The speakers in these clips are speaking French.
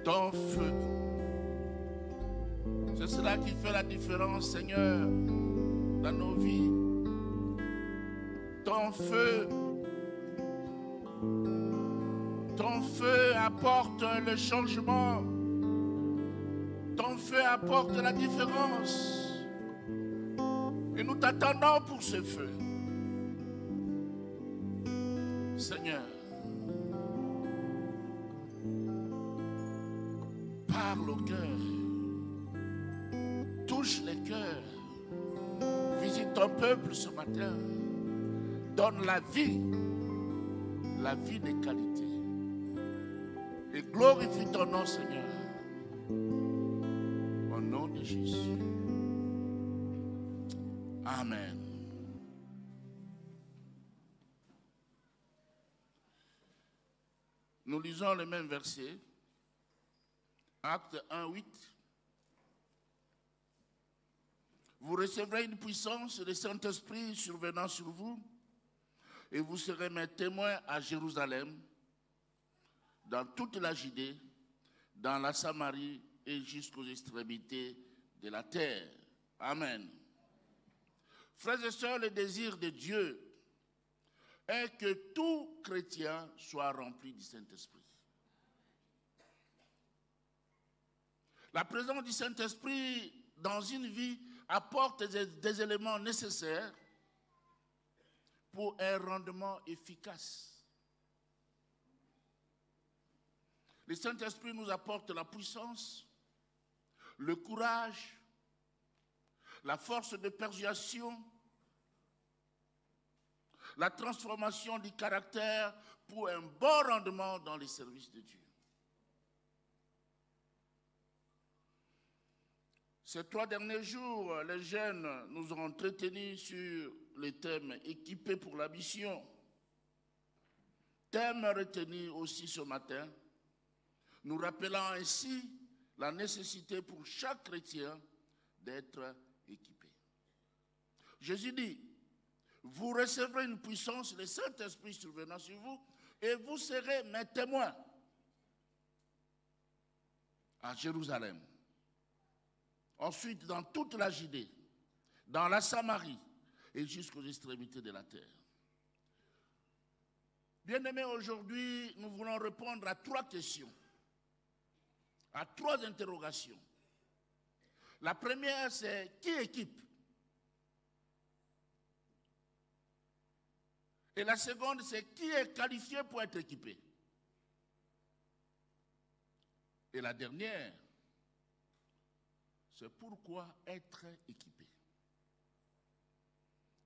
Ton feu. C'est cela qui fait la différence, Seigneur, dans nos vies. Ton feu. Ton feu apporte le changement. Ton feu apporte la différence. Et nous t'attendons pour ce feu. Seigneur, parle au cœur. Touche les cœurs. Visite ton peuple ce matin. Donne la vie des qualités. Et glorifie ton nom, Seigneur. Au nom de Jésus. Amen. Nous lisons le même verset. Acte 1, 8. Vous recevrez une puissance du Saint-Esprit survenant sur vous, et vous serez mes témoins à Jérusalem, dans toute la Judée, dans la Samarie et jusqu'aux extrémités de la terre. Amen. Frères et sœurs, le désir de Dieu est que tout chrétien soit rempli du Saint-Esprit. La présence du Saint-Esprit dans une vie apporte des éléments nécessaires pour un rendement efficace. Le Saint-Esprit nous apporte la puissance, le courage, la force de persuasion, la transformation du caractère pour un bon rendement dans les services de Dieu. Ces 3 derniers jours, les jeunes nous ont entretenus sur le thème « Équipés pour la mission ». Thème retenu aussi ce matin, nous rappelant ainsi la nécessité pour chaque chrétien d'être équipé. Jésus dit, vous recevrez une puissance, le Saint-Esprit survenant sur vous, et vous serez mes témoins à Jérusalem. Ensuite, dans toute la Judée, dans la Samarie et jusqu'aux extrémités de la terre. Bien-aimés, aujourd'hui, nous voulons répondre à 3 questions, à 3 interrogations. La première, c'est qui équipe? Et la seconde, c'est qui est qualifié pour être équipé? Et la dernière, c'est pourquoi être équipé.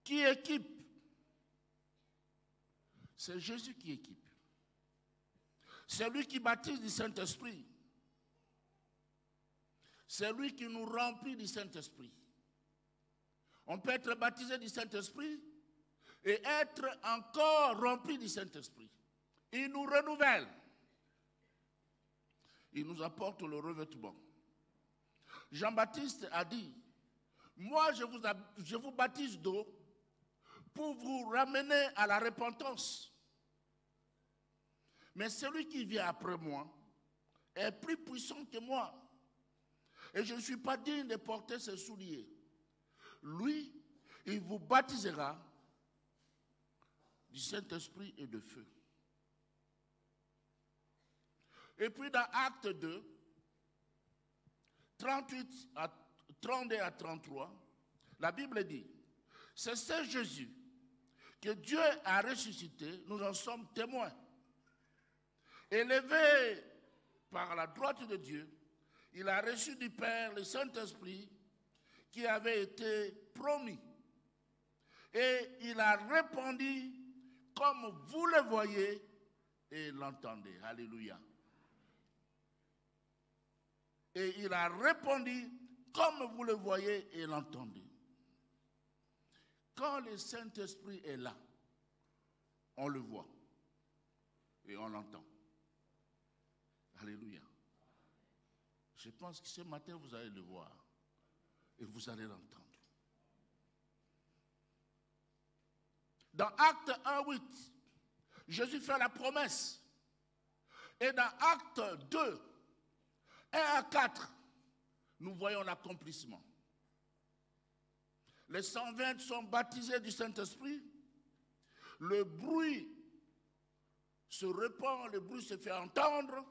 Qui équipe? C'est Jésus qui équipe. C'est lui qui baptise du Saint-Esprit. C'est lui qui nous remplit du Saint-Esprit. On peut être baptisé du Saint-Esprit et être encore rempli du Saint-Esprit. Il nous renouvelle. Il nous apporte le revêtement. Jean-Baptiste a dit, moi je vous baptise d'eau pour vous ramener à la repentance. Mais celui qui vient après moi est plus puissant que moi. Et je ne suis pas digne de porter ses souliers. Lui, il vous baptisera du Saint-Esprit et de feu. Et puis dans Acte 2, 32 à 33, la Bible dit, c'est ce Jésus que Dieu a ressuscité, nous en sommes témoins. Élevé par la droite de Dieu, il a reçu du Père le Saint-Esprit qui avait été promis. Et il a répondu comme vous le voyez et l'entendez. Alléluia. Et il a répondu comme vous le voyez et l'entendez. Quand le Saint-Esprit est là, on le voit et on l'entend. Alléluia. Je pense que ce matin, vous allez le voir et vous allez l'entendre. Dans Acte 1:8, Jésus fait la promesse. Et dans Acte 2, 1 à 4, nous voyons l'accomplissement. Les 120 sont baptisés du Saint-Esprit. Le bruit se répand, le bruit se fait entendre.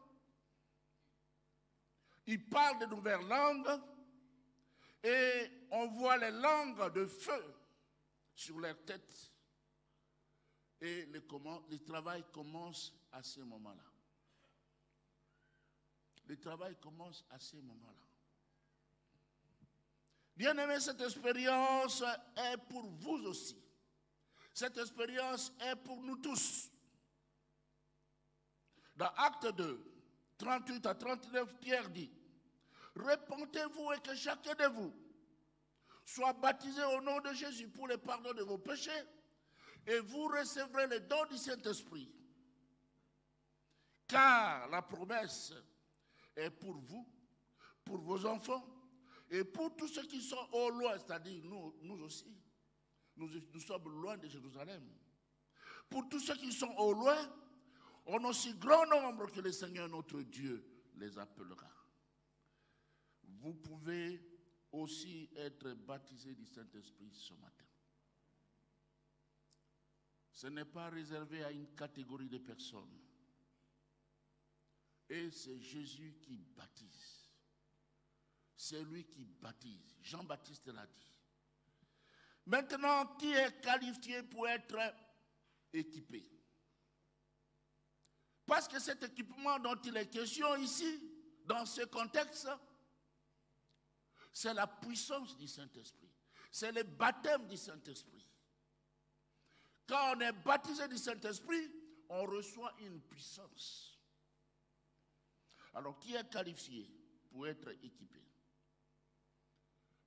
Ils parlent de nouvelles langues et on voit les langues de feu sur leur tête. Et le travail commence à ce moment-là. Le travail commence à ce moment-là. Bien-aimés, cette expérience est pour vous aussi. Cette expérience est pour nous tous. Dans Acte 2, 38 à 39, Pierre dit, « Repentez-vous et que chacun de vous soit baptisé au nom de Jésus pour le pardon de vos péchés, et vous recevrez le don du Saint-Esprit. Car la promesse est pour vous, pour vos enfants, et pour tous ceux qui sont au loin, c'est-à-dire nous aussi. Nous sommes loin de Jérusalem. Pour tous ceux qui sont au loin, en aussi grand nombre que le Seigneur notre Dieu les appellera. » Vous pouvez aussi être baptisé du Saint-Esprit ce matin. Ce n'est pas réservé à une catégorie de personnes. Et c'est Jésus qui baptise. C'est lui qui baptise. Jean-Baptiste l'a dit. Maintenant, qui est qualifié pour être équipé? Parce que cet équipement dont il est question ici, dans ce contexte, c'est la puissance du Saint-Esprit. C'est le baptême du Saint-Esprit. Quand on est baptisé du Saint-Esprit, on reçoit une puissance. Alors, qui est qualifié pour être équipé?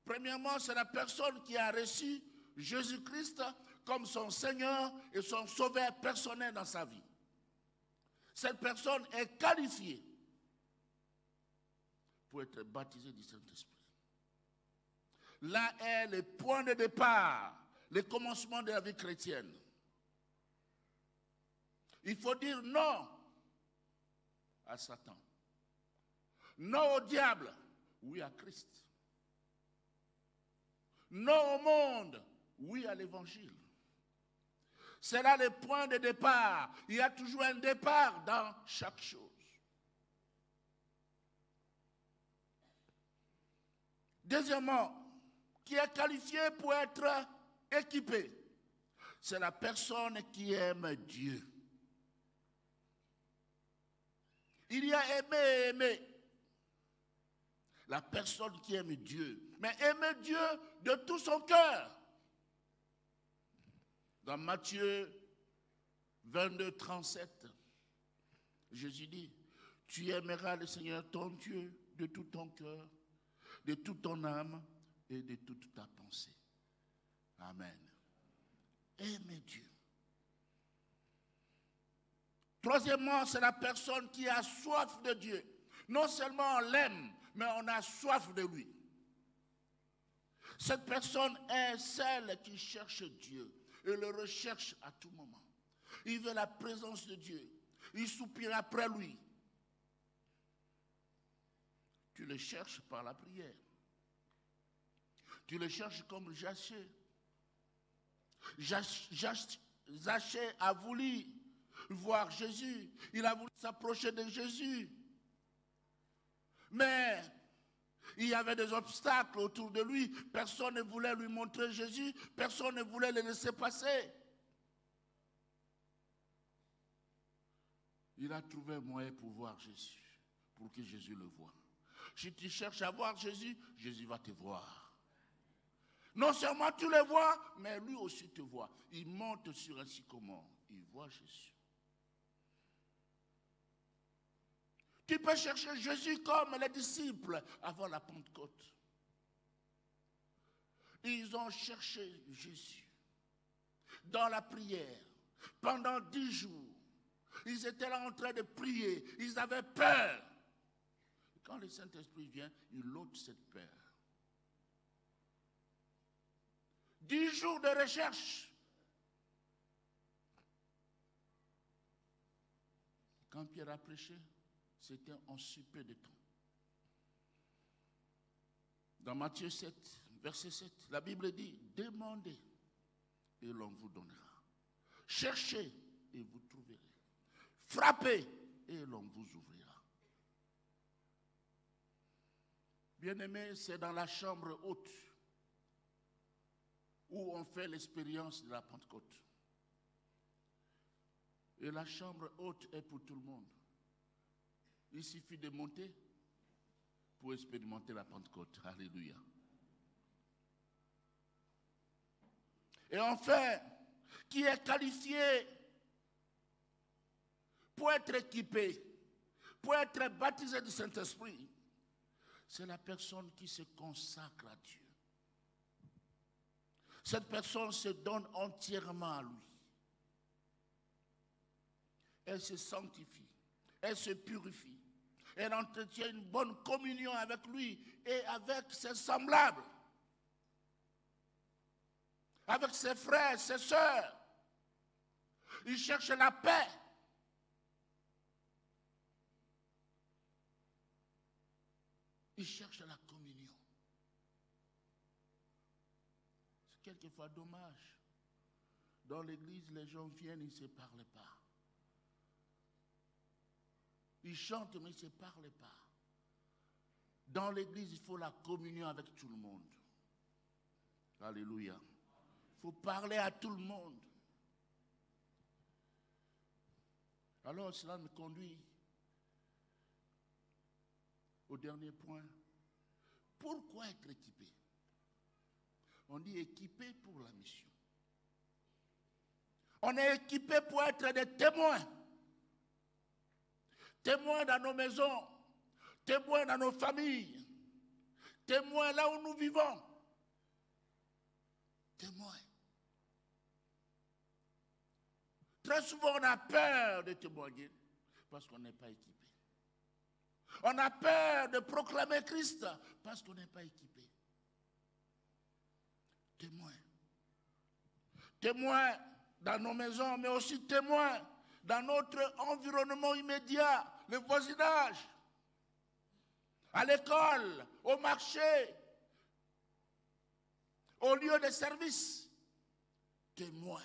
Premièrement, c'est la personne qui a reçu Jésus-Christ comme son Seigneur et son Sauveur personnel dans sa vie. Cette personne est qualifiée pour être baptisée du Saint-Esprit. Là est le point de départ, le commencement de la vie chrétienne. Il faut dire non à Satan. Non au diable, oui à Christ. Non au monde, oui à l'évangile. C'est là le point de départ. Il y a toujours un départ dans chaque chose. Deuxièmement, qui est qualifié pour être équipé, c'est la personne qui aime Dieu. Il y a aimer et aimer. La personne qui aime Dieu. Mais aimer Dieu de tout son cœur. Dans Matthieu 22, 37, Jésus dit, « Tu aimeras le Seigneur ton Dieu de tout ton cœur, de toute ton âme et de toute ta pensée. » Amen. Aimer Dieu. Troisièmement, c'est la personne qui a soif de Dieu. Non seulement on l'aime, mais on a soif de lui. Cette personne est celle qui cherche Dieu et le recherche à tout moment. Il veut la présence de Dieu. Il soupire après lui. Tu le cherches par la prière. Tu le cherches comme Zachée. Zachée a voulu voir Jésus. Il a voulu s'approcher de Jésus. Mais il y avait des obstacles autour de lui. Personne ne voulait lui montrer Jésus. Personne ne voulait le laisser passer. Il a trouvé un moyen pour voir Jésus, pour que Jésus le voie. Si tu cherches à voir Jésus, Jésus va te voir. Non seulement tu le vois, mais lui aussi te voit. Il monte sur un sycomore, il voit Jésus. Tu peux chercher Jésus comme les disciples avant la Pentecôte. Ils ont cherché Jésus dans la prière pendant 10 jours. Ils étaient là en train de prier. Ils avaient peur. Quand le Saint-Esprit vient, il ôte cette peur. 10 jours de recherche. Quand Pierre a prêché, c'était en si peu de temps. Dans Matthieu 7, verset 7, la Bible dit, demandez et l'on vous donnera. Cherchez et vous trouverez. Frappez et l'on vous ouvrira. Bien-aimés, c'est dans la chambre haute où on fait l'expérience de la Pentecôte. Et la chambre haute est pour tout le monde. Il suffit de monter pour expérimenter la Pentecôte. Alléluia. Et enfin, qui est qualifié pour être équipé, pour être baptisé du Saint-Esprit, c'est la personne qui se consacre à Dieu. Cette personne se donne entièrement à lui. Elle se sanctifie, elle se purifie, elle entretient une bonne communion avec lui et avec ses semblables, avec ses frères, ses sœurs. Il cherche la paix. Il cherche la communion. C'est quelquefois dommage. Dans l'église, les gens viennent, ils ne se parlent pas. Ils chantent, mais ils ne se parlent pas. Dans l'église, il faut la communion avec tout le monde. Alléluia. Il faut parler à tout le monde. Alors, cela me conduit au dernier point. Pourquoi être équipé? On dit équipé pour la mission. On est équipé pour être des témoins. Témoins dans nos maisons, témoins dans nos familles, témoins là où nous vivons. Témoins. Très souvent, on a peur de témoigner parce qu'on n'est pas équipé. On a peur de proclamer Christ parce qu'on n'est pas équipé. Témoins. Témoins dans nos maisons, mais aussi témoins dans notre environnement immédiat, le voisinage, à l'école, au marché, au lieu de service. Témoins.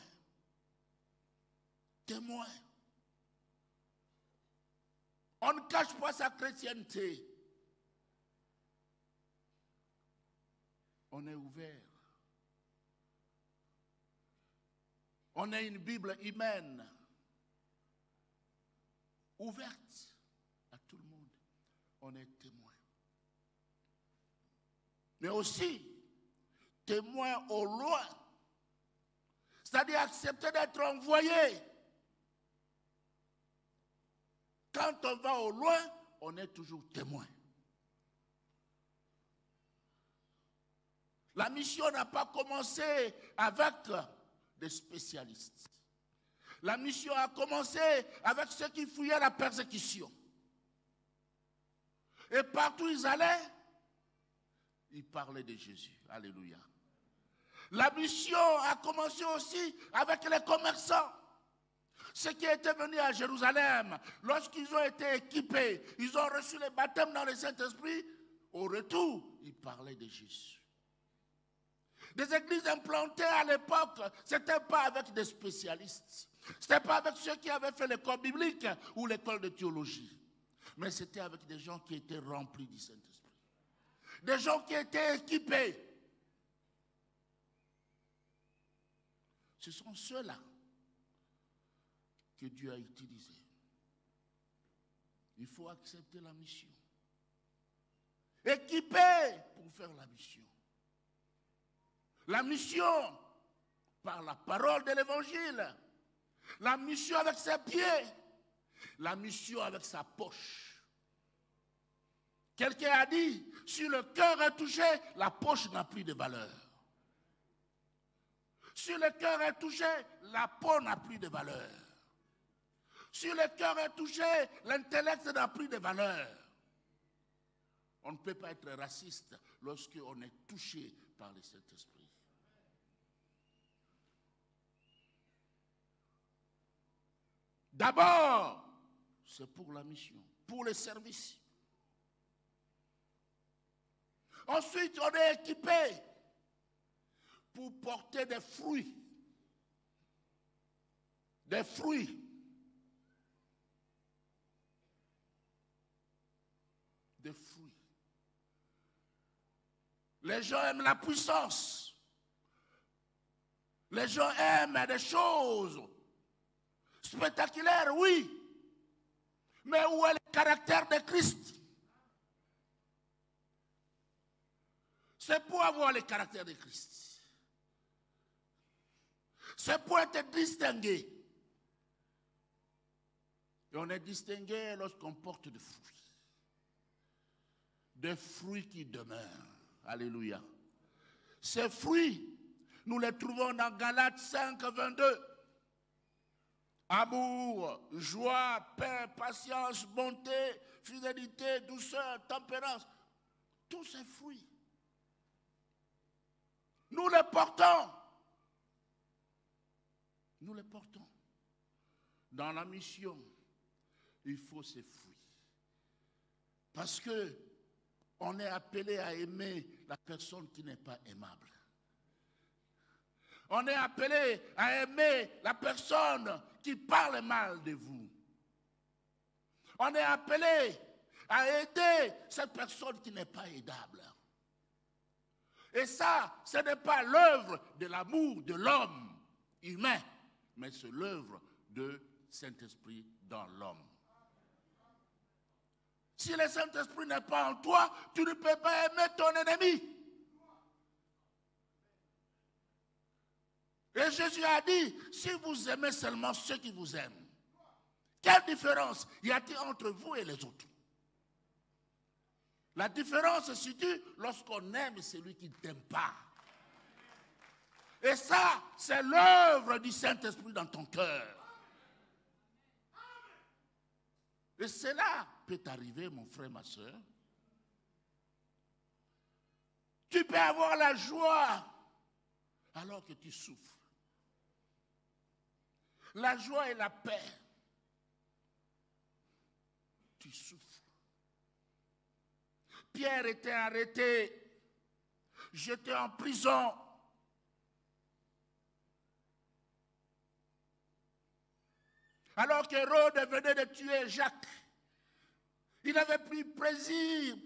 Témoins. On ne cache pas sa chrétienté. On est ouvert. On a une Bible humaine, ouverte à tout le monde. On est témoin. Mais aussi, témoin au loin. C'est-à-dire accepter d'être envoyé. Quand on va au loin, on est toujours témoin. La mission n'a pas commencé avec des spécialistes. La mission a commencé avec ceux qui fuyaient la persécution. Et partout où ils allaient, ils parlaient de Jésus. Alléluia. La mission a commencé aussi avec les commerçants. Ceux qui étaient venus à Jérusalem, lorsqu'ils ont été équipés, ils ont reçu le baptême dans le Saint-Esprit, au retour, ils parlaient de Jésus. Des églises implantées à l'époque, ce n'était pas avec des spécialistes. Ce n'était pas avec ceux qui avaient fait l'école biblique ou l'école de théologie. Mais c'était avec des gens qui étaient remplis du Saint-Esprit. Des gens qui étaient équipés. Ce sont ceux-là que Dieu a utilisés. Il faut accepter la mission. Équipés pour faire la mission. La mission par la parole de l'évangile. La mission avec ses pieds. La mission avec sa poche. Quelqu'un a dit, si le cœur est touché, la poche n'a plus de valeur. Si le cœur est touché, la peau n'a plus de valeur. Si le cœur est touché, l'intellect n'a plus de valeur. On ne peut pas être raciste lorsqu'on est touché par le Saint-Esprit. D'abord, c'est pour la mission, pour le service. Ensuite, on est équipé pour porter des fruits. Des fruits. Des fruits. Les gens aiment la puissance. Les gens aiment des choses spectaculaires, oui. Mais où est le caractère de Christ? C'est pour avoir le caractère de Christ. C'est pour être distingué. Et on est distingué lorsqu'on porte des fruits. Des fruits qui demeurent. Alléluia. Ces fruits, nous les trouvons dans Galates 5, 22. Amour, joie, paix, patience, bonté, fidélité, douceur, tempérance. Tous ces fruits. Nous les portons. Nous les portons. Dans la mission, il faut ces fruits. Parce que on est appelé à aimer la personne qui n'est pas aimable. On est appelé à aimer la personne qui parle mal de vous. On est appelé à aider cette personne qui n'est pas aidable. Et ça, ce n'est pas l'œuvre de l'amour de l'homme humain, mais c'est l'œuvre de Saint-Esprit dans l'homme. Si le Saint-Esprit n'est pas en toi, tu ne peux pas aimer ton ennemi. Et Jésus a dit, si vous aimez seulement ceux qui vous aiment, quelle différence y a-t-il entre vous et les autres? La différence se situe lorsqu'on aime celui qui ne t'aime pas. Et ça, c'est l'œuvre du Saint-Esprit dans ton cœur. Et cela peut t'arriver, mon frère, ma soeur. Tu peux avoir la joie alors que tu souffres. La joie et la paix. Tu souffres. Pierre était arrêté, jeté en prison. Alors qu'Hérode venait de tuer Jacques, il avait pris plaisir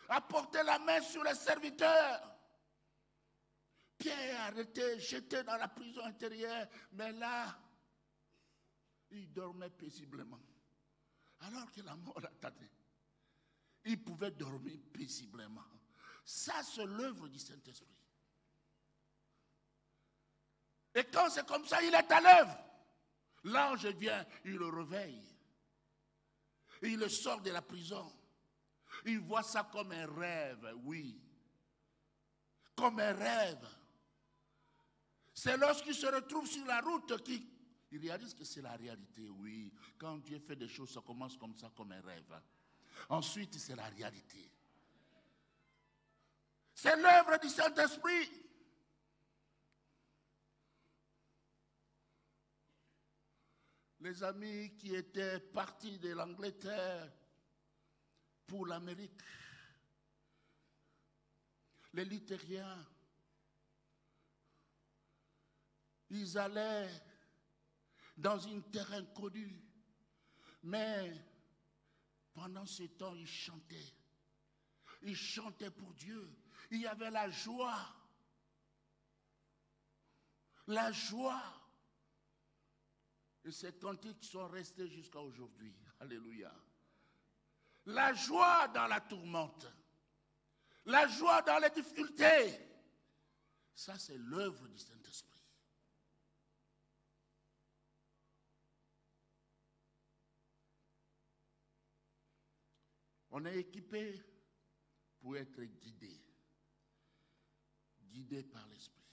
à porter la main sur les serviteurs. Pierre est arrêté, jeté dans la prison intérieure, mais là, il dormait paisiblement. Alors que la mort l'attendait. Il pouvait dormir paisiblement. Ça, c'est l'œuvre du Saint-Esprit. Et quand c'est comme ça, il est à l'œuvre. L'ange vient, il le réveille. Et il le sort de la prison. Il voit ça comme un rêve, oui. Comme un rêve. C'est lorsqu'il se retrouve sur la route qu'il réalise que c'est la réalité, oui. Quand Dieu fait des choses, ça commence comme ça, comme un rêve. Ensuite, c'est la réalité. C'est l'œuvre du Saint-Esprit. Les amis qui étaient partis de l'Angleterre pour l'Amérique, les luthériens, ils allaient dans une terre inconnue, mais pendant ce temps, ils chantaient. Ils chantaient pour Dieu. Il y avait la joie. La joie. Et ces cantiques sont restés jusqu'à aujourd'hui. Alléluia. La joie dans la tourmente. La joie dans les difficultés. Ça, c'est l'œuvre du Saint-Esprit. On est équipé pour être guidé. Guidé par l'Esprit.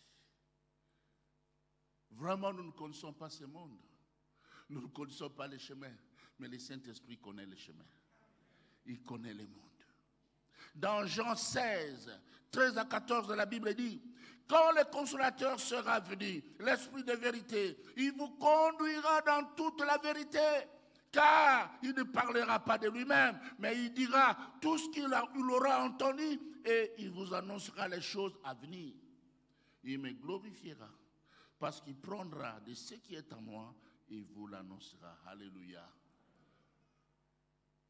Vraiment, nous ne connaissons pas ce monde. Nous ne connaissons pas les chemins. Mais le Saint-Esprit connaît les chemins. Il connaît le monde. Dans Jean 16, 13 à 14 de la Bible dit, quand le consolateur sera venu, l'Esprit de vérité, il vous conduira dans toute la vérité, car il ne parlera pas de lui-même, mais il dira tout ce qu'il aura entendu et il vous annoncera les choses à venir. Il me glorifiera parce qu'il prendra de ce qui est en moi et vous l'annoncera. Alléluia.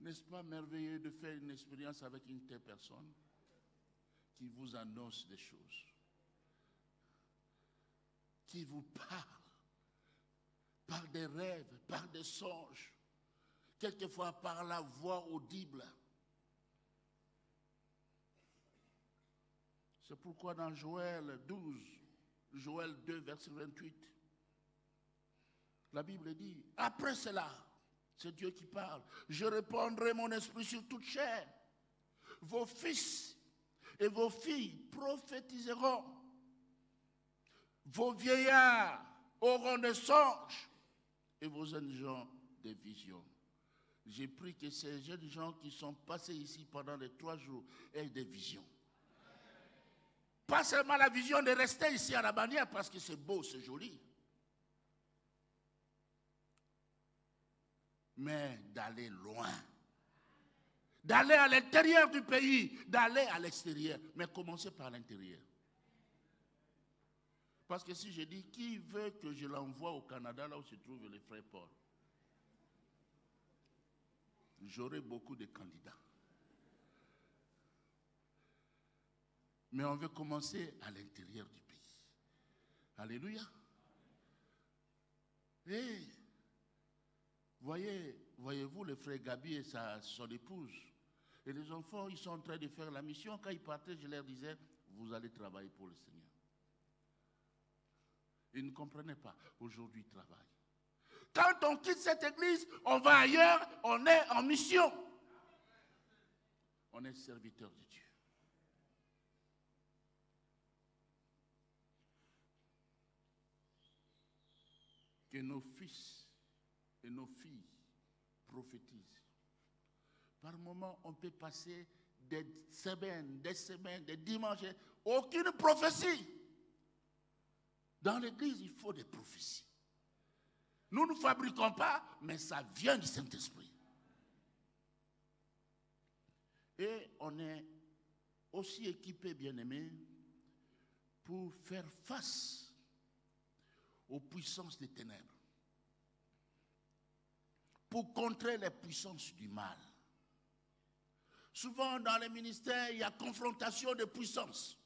N'est-ce pas merveilleux de faire une expérience avec une telle personne qui vous annonce des choses, qui vous parle par des rêves, par des songes, quelquefois par la voix audible. C'est pourquoi dans Joël 12, Joël 2, verset 28, la Bible dit, après cela, c'est Dieu qui parle, je répandrai mon esprit sur toute chair. Vos fils et vos filles prophétiseront. Vos vieillards auront des songes et vos jeunes gens des visions. J'ai pris que ces jeunes gens qui sont passés ici pendant les 3 jours aient des visions. Pas seulement la vision de rester ici à la bannière parce que c'est beau, c'est joli. Mais d'aller loin. D'aller à l'intérieur du pays, d'aller à l'extérieur. Mais commencez par l'intérieur. Parce que si je dis, qui veut que je l'envoie au Canada, là où se trouve le frère Paul, j'aurai beaucoup de candidats. Mais on veut commencer à l'intérieur du pays. Alléluia. Et voyez-vous le frère Gabi et son épouse. Et les enfants, ils sont en train de faire la mission. Quand ils partaient, je leur disais, vous allez travailler pour le Seigneur. Ils ne comprenaient pas. Aujourd'hui, ils travaillent. Quand on quitte cette église, on va ailleurs, on est en mission. On est serviteur de Dieu. Que nos fils et nos filles prophétisent. Par moments, on peut passer des semaines, des dimanches, aucune prophétie. Dans l'église, il faut des prophéties. Nous ne fabriquons pas, mais ça vient du Saint-Esprit. Et on est aussi équipé, bien-aimés, pour faire face aux puissances des ténèbres, pour contrer les puissances du mal. Souvent, dans les ministères, il y a confrontation de puissances.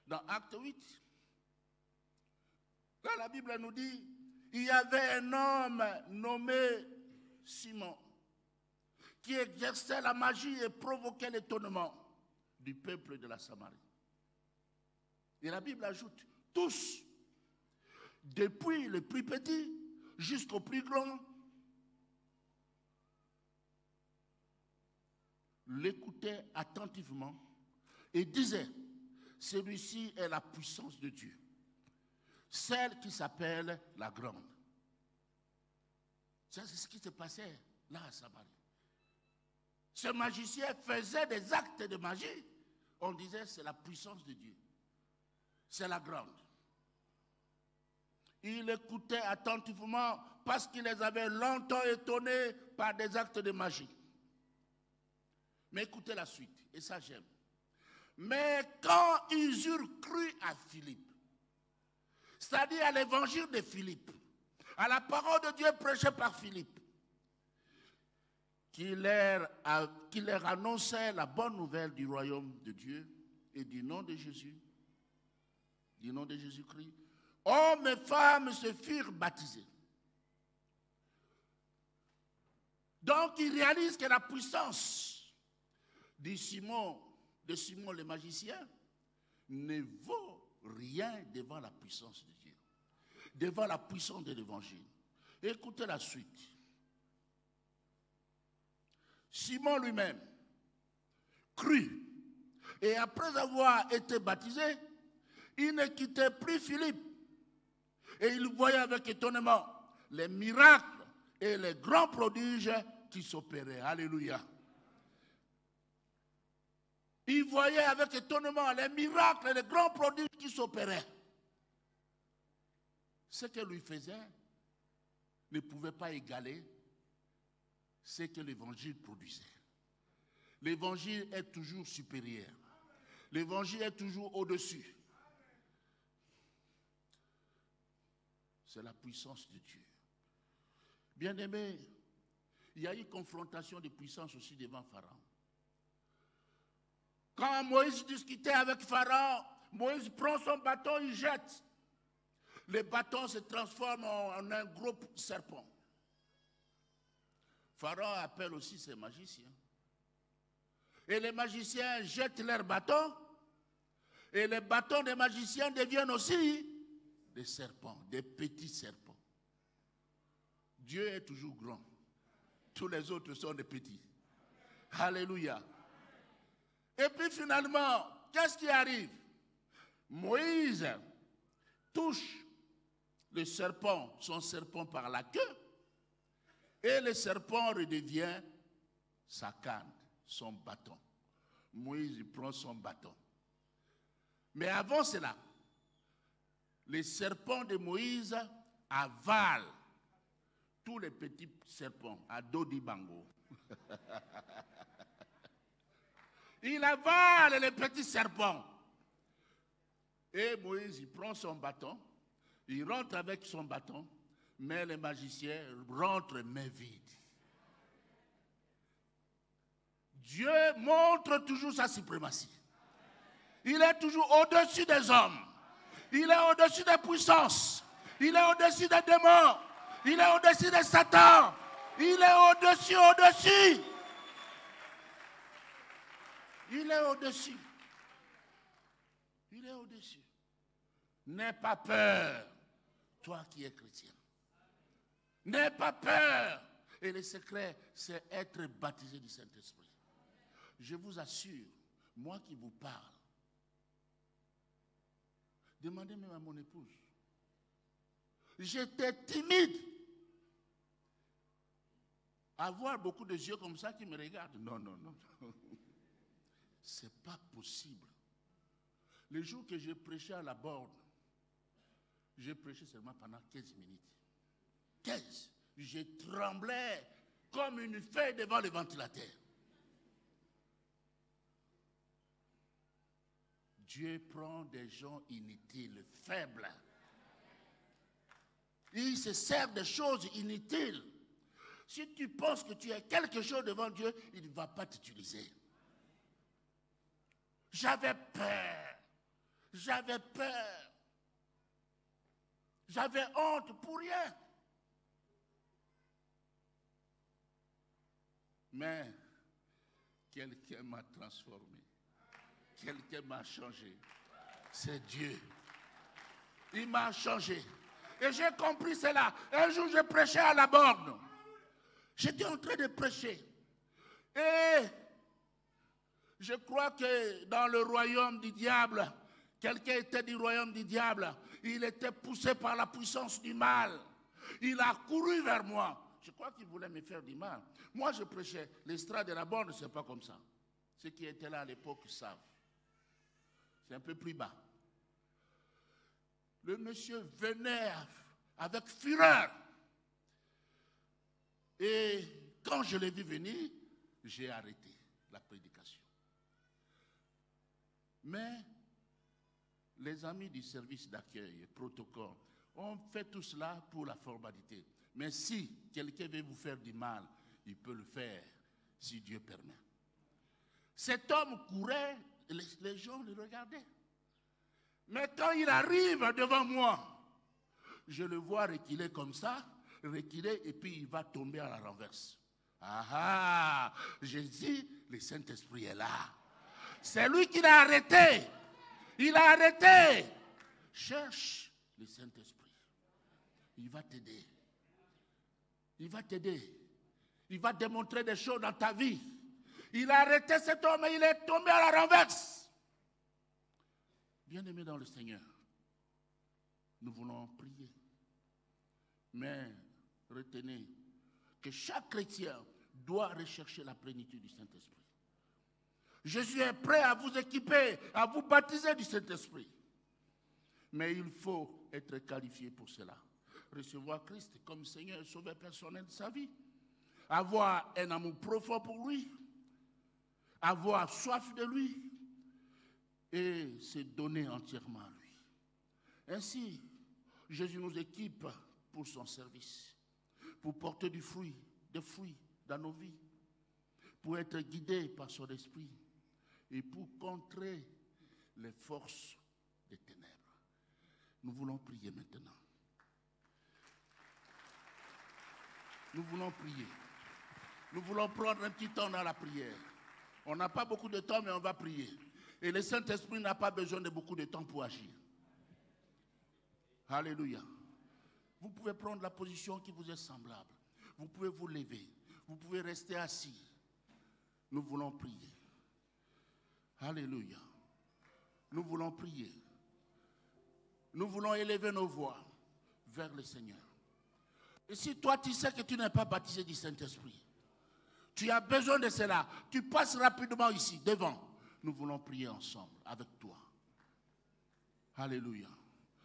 Dans Acte 8, là, la Bible nous dit, il y avait un homme nommé Simon qui exerçait la magie et provoquait l'étonnement du peuple de la Samarie. Et la Bible ajoute, tous, depuis le plus petit jusqu'au plus grand, l'écoutaient attentivement et disaient, celui-ci est la puissance de Dieu, celle qui s'appelle la grande. Ça, c'est ce qui se passait là à Samarie. Ce magicien faisait des actes de magie. On disait, c'est la puissance de Dieu. C'est la grande. Il écoutait attentivement parce qu'il les avait longtemps étonnés par des actes de magie. Mais écoutez la suite, et ça j'aime. Mais quand ils eurent cru à Philippe, c'est-à-dire à l'évangile de Philippe, à la parole de Dieu prêchée par Philippe, qui leur annonçait la bonne nouvelle du royaume de Dieu et du nom de Jésus, du nom de Jésus-Christ, hommes et femmes se firent baptisés. Donc, ils réalisent que la puissance de Simon le magicien ne vaut rien devant la puissance de Dieu, devant la puissance de l'évangile. Écoutez la suite. Simon lui-même crut, et après avoir été baptisé, il ne quittait plus Philippe. Et il voyait avec étonnement les miracles et les grands prodiges qui s'opéraient. Alléluia. Il voyait avec étonnement les miracles et les grands prodiges qui s'opéraient. ce que lui faisait ne pouvait pas égaler ce que l'évangile produisait. L'évangile est toujours supérieur. L'évangile est toujours au-dessus. C'est la puissance de Dieu. Bien-aimés, il y a eu confrontation de puissance aussi devant Pharaon. Quand Moïse discutait avec Pharaon, Moïse prend son bâton, il jette. Le bâton se transforme en un gros serpent. Pharaon appelle aussi ses magiciens. Et les magiciens jettent leurs bâtons. Et les bâtons des magiciens deviennent aussi des serpents, des petits serpents. Dieu est toujours grand. Tous les autres sont des petits. Alléluia. Et puis finalement, qu'est-ce qui arrive? Moïse touche le serpent, son serpent par la queue, et le serpent redevient sa canne, son bâton. Moïse prend son bâton. Mais avant cela, les serpents de Moïse avalent tous les petits serpents à Dodi Bango. Il avale les petits serpents. Et Moïse, il prend son bâton, il rentre avec son bâton, mais les magiciens rentrent main vide. Dieu montre toujours sa suprématie. Il est toujours au-dessus des hommes. Il est au-dessus des puissances. Il est au-dessus des démons. Il est au-dessus de Satan. Il est au-dessus, au-dessus. Il est au-dessus. Il est au-dessus. N'aie pas peur, toi qui es chrétien. N'aie pas peur. Et le secret, c'est être baptisé du Saint-Esprit. Je vous assure, moi qui vous parle, demandez même à mon épouse. J'étais timide. Avoir beaucoup de yeux comme ça qui me regardent. Non, non, non. C'est pas possible. Le jour que j'ai prêché à la borne, j'ai prêché seulement pendant 15 minutes. 15. Je tremblais comme une feuille devant le ventilateur. Dieu prend des gens inutiles, faibles. Il se sert des choses inutiles. Si tu penses que tu as quelque chose devant Dieu, il ne va pas t'utiliser. J'avais peur. J'avais peur. J'avais honte pour rien. Mais quelqu'un m'a transformé. Quelqu'un m'a changé. C'est Dieu. Il m'a changé. Et j'ai compris cela. Un jour, je prêchais à la borne. J'étais en train de prêcher. Et je crois que dans le royaume du diable, quelqu'un était du royaume du diable. Il était poussé par la puissance du mal. Il a couru vers moi. Je crois qu'il voulait me faire du mal. Moi, je prêchais. L'estrade de la borne, ce n'est pas comme ça. Ceux qui étaient là à l'époque savent. C'est un peu plus bas. Le monsieur venait avec fureur. Et quand je l'ai vu venir, j'ai arrêté la prédication. Mais les amis du service d'accueil, protocole, on fait tout cela pour la formalité. Mais si quelqu'un veut vous faire du mal, il peut le faire si Dieu permet. Cet homme courait, les gens le regardaient. Mais quand il arrive devant moi, je le vois reculer comme ça, reculer et puis il va tomber à la renverse. Ah ah, je dis, le Saint-Esprit est là. C'est lui qui l'a arrêté. Il a arrêté. Cherche le Saint-Esprit. Il va t'aider. Il va t'aider. Il va démontrer des choses dans ta vie. Il a arrêté cet homme et il est tombé à la renverse. Bien-aimés dans le Seigneur, nous voulons prier. Mais retenez que chaque chrétien doit rechercher la plénitude du Saint-Esprit. Jésus est prêt à vous équiper, à vous baptiser du Saint-Esprit. Mais il faut être qualifié pour cela. Recevoir Christ comme Seigneur et Sauveur personnel de sa vie. Avoir un amour profond pour lui. Avoir soif de lui. Et se donner entièrement à lui. Ainsi, Jésus nous équipe pour son service. Pour porter des fruits dans nos vies. Pour être guidés par son esprit. Et pour contrer les forces des ténèbres. Nous voulons prier maintenant. Nous voulons prier. Nous voulons prendre un petit temps dans la prière. On n'a pas beaucoup de temps, mais on va prier. Et le Saint-Esprit n'a pas besoin de beaucoup de temps pour agir. Alléluia. Vous pouvez prendre la position qui vous est semblable. Vous pouvez vous lever. Vous pouvez rester assis. Nous voulons prier. Alléluia. Nous voulons prier. Nous voulons élever nos voix vers le Seigneur. Et si toi tu sais que tu n'es pas baptisé du Saint-Esprit, tu as besoin de cela, tu passes rapidement ici, devant. Nous voulons prier ensemble avec toi. Alléluia.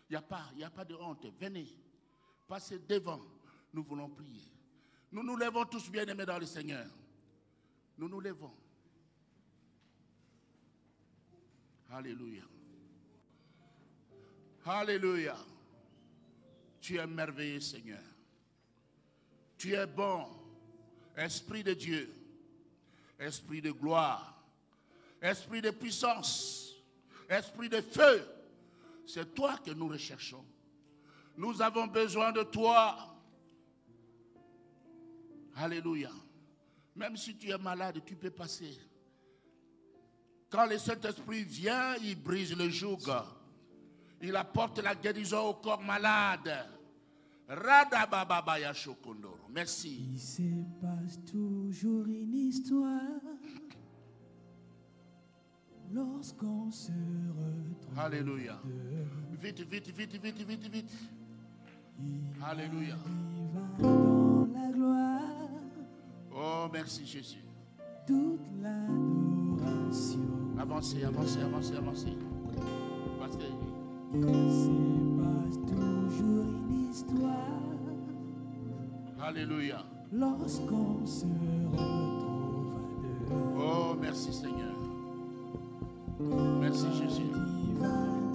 Il n'y a pas de honte. Venez, passez devant. Nous voulons prier. Nous nous levons tous bien-aimés dans le Seigneur. Nous nous levons. Alléluia. Alléluia. Tu es merveilleux, Seigneur. Tu es bon. Esprit de Dieu. Esprit de gloire. Esprit de puissance. Esprit de feu. C'est toi que nous recherchons. Nous avons besoin de toi. Alléluia. Même si tu es malade, tu peux passer. Quand le Saint-Esprit vient, il brise le joug. Il apporte la guérison au corps malade. Radabababaya Shokondoro. Merci. Il se passe toujours une histoire lorsqu'on se retrouve. Alléluia. Vite, vite, vite, vite, vite, vite. Alléluia. Il va dans la gloire. Oh, merci Jésus. Toute l'adoration. Avancez, avancez, avancez, avancez. Parce que il se passe toujours une histoire. Alléluia. Lorsqu'on se retrouve à deux. Oh, merci Seigneur. Merci Jésus. Il va